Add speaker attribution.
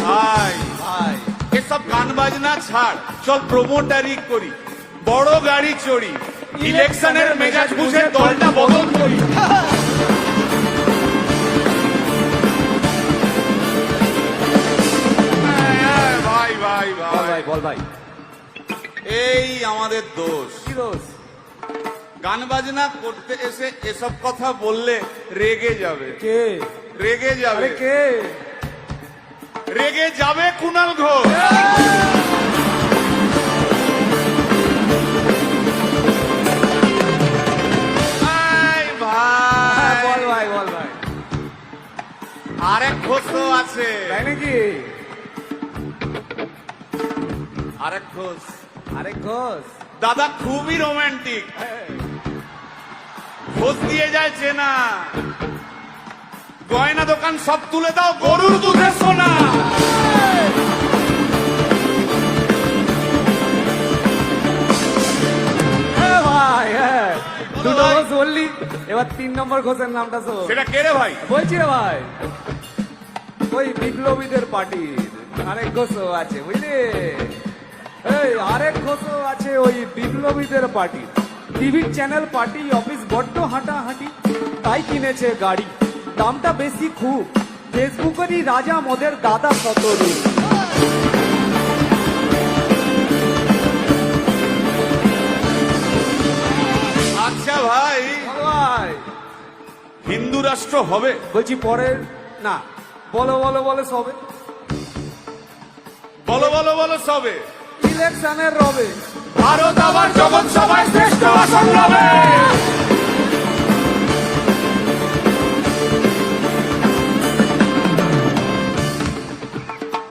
Speaker 1: ভাই ভাই এসব গান বাজনা ছাড়, চল প্রমোটারি করি, বড় গাড়ি চড়ি, ইলেকশনের মেজাজ বুঝে দলটা বদল করি। ভাই ভাই ভাই
Speaker 2: বল ভাই,
Speaker 1: এই আমাদের দোষ।
Speaker 2: কি দোষ?
Speaker 1: গান বাজনা করতে এসে এসব কথা বললে রেগে যাবে।
Speaker 2: কে
Speaker 1: রেগে যাবে?
Speaker 2: কে
Speaker 1: রেগে যাবে কুণাল ঘোষ। ভাই ভাই
Speaker 2: বল ভাই, বল ভাই।
Speaker 1: আরেক ঘোষ তো আছে।
Speaker 2: তাই নাকি?
Speaker 1: আরেক ঘোষ
Speaker 2: আরেক ঘোষ
Speaker 1: দাদা খুবই রোমান্টিক, ঘোষ দিয়ে যায় চেনা, গয়না দোকান সব তুলে দাও, গরুর দুধে সোনা।
Speaker 2: ভাই, হ্যাঁ দুটো ঘোষ বললি, এবার 3 নম্বর ঘোষের নামটা শোন।
Speaker 1: সেটা কে রে ভাই?
Speaker 2: বলছি রে ভাই, ওই বিপ্লবীদের পার্টির আরেক ঘোষও আছে বুঝলি। এই আরেক ঘোষও আছে ওই বিপ্লবীদের পার্টি। টিভির চ্যানেল, পার্টি, অফিস বড্ড হাঁটাহাঁটি, তাই কিনেছে গাড়ি, দামটা বেশি খুব, ফেসবুকেরই রাজা মদের দাদা সতরু।
Speaker 1: আচ্ছা ভাই,
Speaker 2: ভাই
Speaker 1: হিন্দু রাষ্ট্র হবে?
Speaker 2: বলছি পরের না, বলো বলো বলো সবে,
Speaker 1: বলো বলো বলো সবে।
Speaker 2: ইলেকশনের রবে
Speaker 1: ভারত আবার জগৎ সভায় শ্রেষ্ঠ আসন রবে।